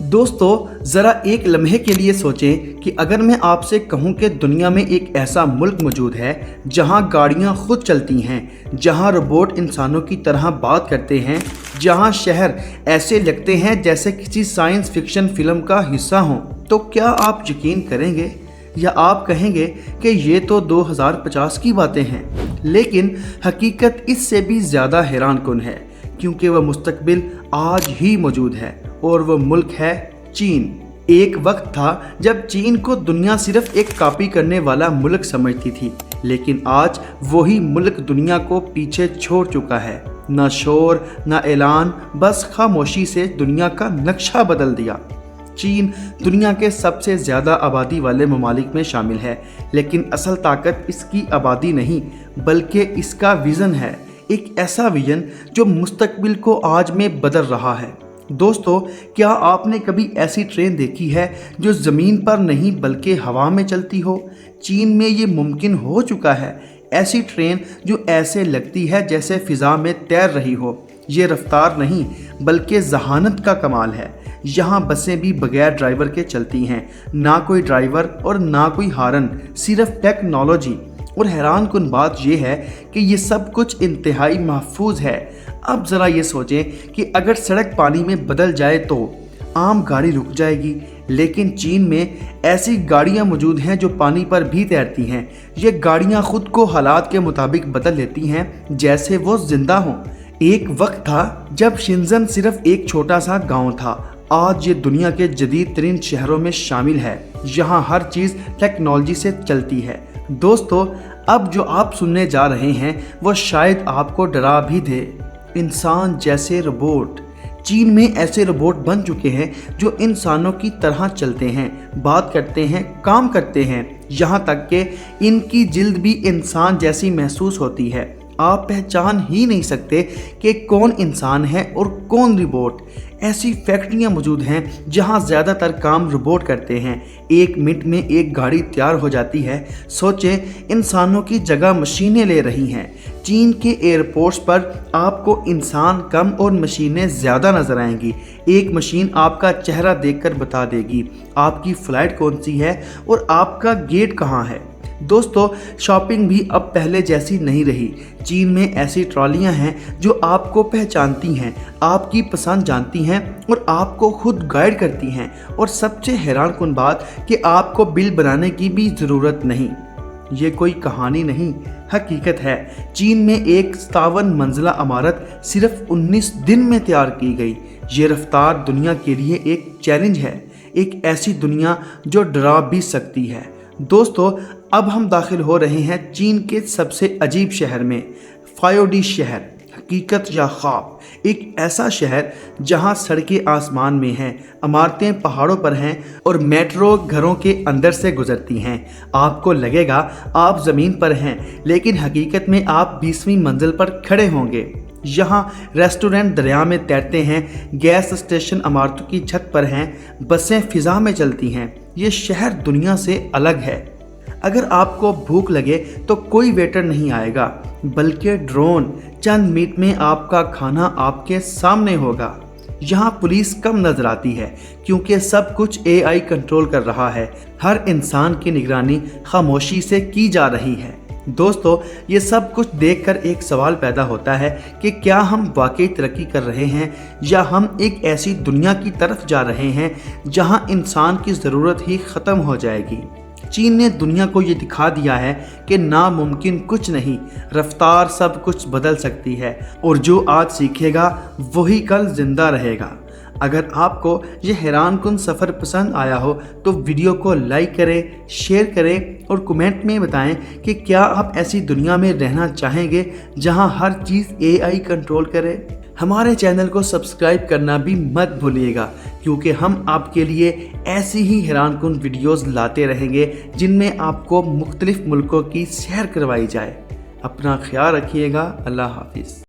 दोस्तों ज़रा एक लम्हे के लिए सोचें कि अगर मैं आपसे कहूं कि दुनिया में एक ऐसा मुल्क मौजूद है जहां गाड़ियां खुद चलती हैं, जहां रोबोट इंसानों की तरह बात करते हैं, जहां शहर ऐसे लगते हैं जैसे किसी साइंस फिक्शन फिल्म का हिस्सा हों, तो क्या आप यकीन करेंगे या आप कहेंगे कि ये तो 2050 की बातें हैं? लेकिन हकीकत इससे भी ज़्यादा हैरानकुन है, क्योंकि वह मुस्तकबिल आज ही मौजूद है और वह मुल्क है चीन। एक वक्त था जब चीन को दुनिया सिर्फ एक कॉपी करने वाला मुल्क समझती थी, लेकिन आज वही मुल्क दुनिया को पीछे छोड़ चुका है। ना शोर ना ऐलान, बस खामोशी से दुनिया का नक्शा बदल दिया। चीन दुनिया के सबसे ज़्यादा आबादी वाले ममालिक में शामिल है, लेकिन असल ताकत इसकी आबादी नहीं बल्कि इसका विज़न है। एक ऐसा विजन जो मुस्तकबिल को आज में बदल रहा है। दोस्तों, क्या आपने कभी ऐसी ट्रेन देखी है जो ज़मीन पर नहीं बल्कि हवा में चलती हो? चीन में ये मुमकिन हो चुका है। ऐसी ट्रेन जो ऐसे लगती है जैसे फ़िज़ा में तैर रही हो। ये रफ्तार नहीं बल्कि ज़हानत का कमाल है। यहाँ बसें भी बगैर ड्राइवर के चलती हैं, ना कोई ड्राइवर और ना कोई हारन, सिर्फ टेक्नोलॉजी। और हैरानकुन बात यह है कि ये सब कुछ इंतहाई महफूज है। अब ज़रा ये सोचें कि अगर सड़क पानी में बदल जाए तो आम गाड़ी रुक जाएगी, लेकिन चीन में ऐसी गाड़ियाँ मौजूद हैं जो पानी पर भी तैरती हैं। ये गाड़ियाँ खुद को हालात के मुताबिक बदल लेती हैं जैसे वो जिंदा हों। एक वक्त था जब शिंजन सिर्फ एक छोटा सा गाँव था। आज ये दुनिया के जदीद तरीन शहरों में शामिल है। यहाँ हर चीज़ टेक्नोलॉजी से चलती है। दोस्तों, अब जो आप सुनने जा रहे हैं वो शायद आपको डरा भी दे। इंसान जैसे रोबोट। चीन में ऐसे रोबोट बन चुके हैं जो इंसानों की तरह चलते हैं, बात करते हैं, काम करते हैं, यहाँ तक कि इनकी जिल्द भी इंसान जैसी महसूस होती है। आप पहचान ही नहीं सकते कि कौन इंसान है और कौन रोबोट। ऐसी फैक्ट्रियां मौजूद हैं जहां ज़्यादातर काम रोबोट करते हैं। 1 मिनट में एक गाड़ी तैयार हो जाती है। सोचें, इंसानों की जगह मशीनें ले रही हैं। चीन के एयरपोर्ट्स पर आपको इंसान कम और मशीनें ज़्यादा नज़र आएंगी। एक मशीन आपका चेहरा देखकर बता देगी आपकी फ़्लाइट कौन सी है और आपका गेट कहाँ है। दोस्तों, शॉपिंग भी अब पहले जैसी नहीं रही। चीन में ऐसी ट्रॉलियां हैं जो आपको पहचानती हैं, आपकी पसंद जानती हैं और आपको खुद गाइड करती हैं। और सबसे हैरानकुन बात कि आपको बिल बनाने की भी ज़रूरत नहीं। ये कोई कहानी नहीं, हकीकत है। चीन में एक 57 मंजिला इमारत सिर्फ 19 दिन में तैयार की गई। ये रफ्तार दुनिया के लिए एक चैलेंज है, एक ऐसी दुनिया जो डरा भी सकती है। दोस्तों, अब हम दाखिल हो रहे हैं चीन के सबसे अजीब शहर में, फायोडी शहर। हकीकत या ख्वाब? एक ऐसा शहर जहां सड़कें आसमान में हैं, इमारतें पहाड़ों पर हैं और मेट्रो घरों के अंदर से गुजरती हैं। आपको लगेगा आप ज़मीन पर हैं, लेकिन हकीकत में आप 20वीं मंजिल पर खड़े होंगे। यहाँ रेस्टोरेंट दरिया में तैरते हैं, गैस स्टेशन इमारतों की छत पर हैं, बसें फ़िज़ा में चलती हैं। ये शहर दुनिया से अलग है। अगर आपको भूख लगे तो कोई वेटर नहीं आएगा, बल्कि ड्रोन चंद मिनट में आपका खाना आपके सामने होगा। यहाँ पुलिस कम नजर आती है क्योंकि सब कुछ AI कंट्रोल कर रहा है। हर इंसान की निगरानी खामोशी से की जा रही है। दोस्तों, ये सब कुछ देखकर एक सवाल पैदा होता है कि क्या हम वाकई तरक्की कर रहे हैं या हम एक ऐसी दुनिया की तरफ जा रहे हैं जहां इंसान की ज़रूरत ही ख़त्म हो जाएगी। चीन ने दुनिया को ये दिखा दिया है कि नामुमकिन कुछ नहीं, रफ्तार सब कुछ बदल सकती है और जो आज सीखेगा वही कल जिंदा रहेगा। अगर आपको ये हैरानकुन सफ़र पसंद आया हो तो वीडियो को लाइक करें, शेयर करें और कमेंट में बताएं कि क्या आप ऐसी दुनिया में रहना चाहेंगे जहां हर चीज़ AI कंट्रोल करे। हमारे चैनल को सब्सक्राइब करना भी मत भूलिएगा, क्योंकि हम आपके लिए ऐसी ही हैरानकुन वीडियोस लाते रहेंगे जिनमें आपको मुख्तलिफ मुल्कों की सैर करवाई जाए। अपना ख्याल रखिएगा। अल्लाह हाफिज़।